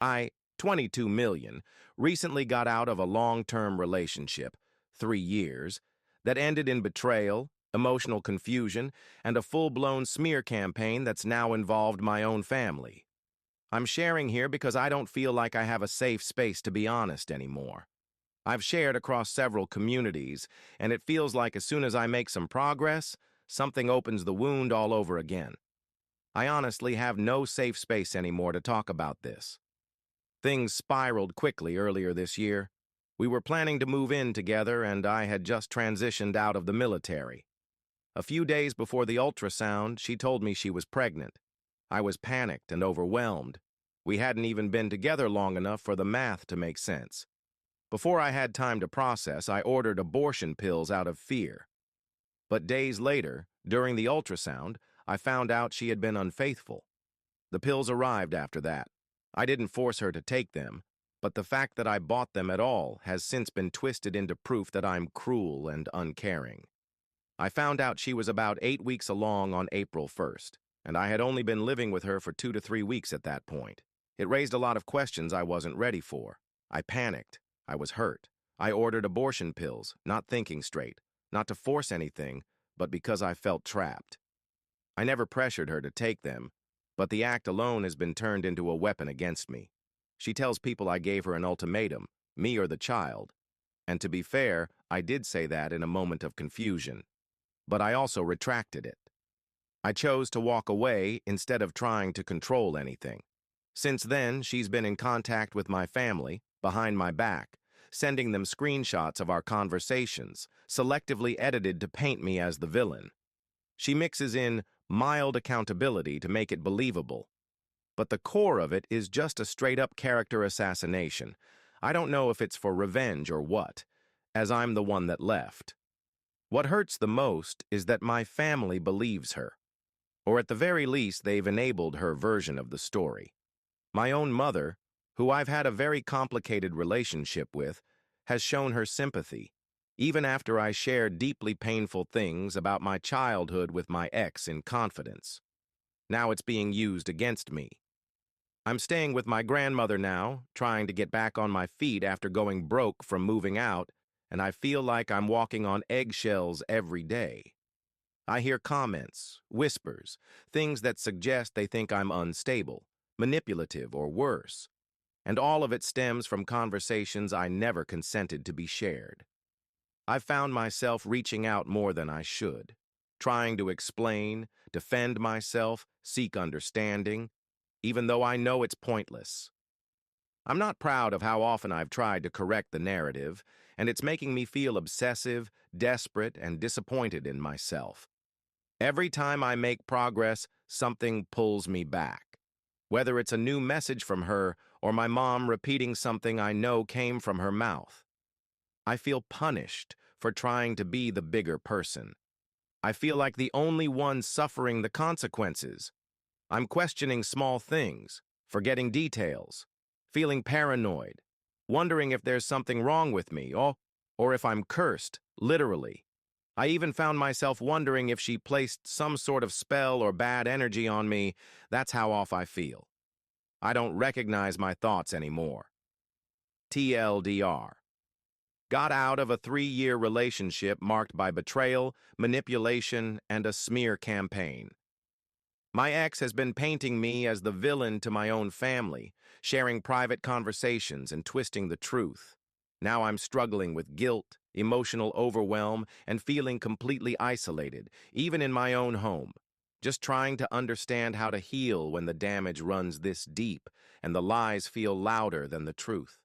I, 22 million, recently got out of a long-term relationship, 3 years, that ended in betrayal, emotional confusion, and a full-blown smear campaign that's now involved my own family. I'm sharing here because I don't feel like I have a safe space to be honest anymore. I've shared across several communities, and it feels like as soon as I make some progress, something opens the wound all over again. I honestly have no safe space anymore to talk about this. Things spiraled quickly earlier this year. We were planning to move in together, and I had just transitioned out of the military. A few days before the ultrasound, she told me she was pregnant. I was panicked and overwhelmed. We hadn't even been together long enough for the math to make sense. Before I had time to process, I ordered abortion pills out of fear. But days later, during the ultrasound, I found out she had been unfaithful. The pills arrived after that. I didn't force her to take them, but the fact that I bought them at all has since been twisted into proof that I'm cruel and uncaring. I found out she was about 8 weeks along on April 1st, and I had only been living with her for 2 to 3 weeks at that point. It raised a lot of questions I wasn't ready for. I panicked. I was hurt. I ordered abortion pills, not thinking straight, not to force anything, but because I felt trapped. I never pressured her to take them, but the act alone has been turned into a weapon against me. She tells people I gave her an ultimatum, me or the child. And to be fair, I did say that in a moment of confusion. But I also retracted it. I chose to walk away instead of trying to control anything. Since then, she's been in contact with my family, behind my back, sending them screenshots of our conversations, selectively edited to paint me as the villain. She mixes in mild accountability to make it believable. But the core of it is just a straight-up character assassination. I don't know if it's for revenge or what, as I'm the one that left. What hurts the most is that my family believes her. Or at the very least, they've enabled her version of the story. My own mother, who I've had a very complicated relationship with, has shown her sympathy, even after I shared deeply painful things about my childhood with my ex in confidence. Now it's being used against me. I'm staying with my grandmother now, trying to get back on my feet after going broke from moving out, and I feel like I'm walking on eggshells every day. I hear comments, whispers, things that suggest they think I'm unstable, manipulative, or worse. And all of it stems from conversations I never consented to be shared. I've found myself reaching out more than I should, trying to explain, defend myself, seek understanding, even though I know it's pointless. I'm not proud of how often I've tried to correct the narrative, and it's making me feel obsessive, desperate, and disappointed in myself. Every time I make progress, something pulls me back. Whether it's a new message from her or my mom repeating something I know came from her mouth. I feel punished for trying to be the bigger person. I feel like the only one suffering the consequences. I'm questioning small things, forgetting details, feeling paranoid, wondering if there's something wrong with me, or if I'm cursed, literally. I even found myself wondering if she placed some sort of spell or bad energy on me. That's how off I feel. I don't recognize my thoughts anymore. TLDR. Got out of a 3-year relationship marked by betrayal, manipulation, and a smear campaign. My ex has been painting me as the villain to my own family, sharing private conversations and twisting the truth. Now I'm struggling with guilt, emotional overwhelm, and feeling completely isolated, even in my own home. Just trying to understand how to heal when the damage runs this deep and the lies feel louder than the truth.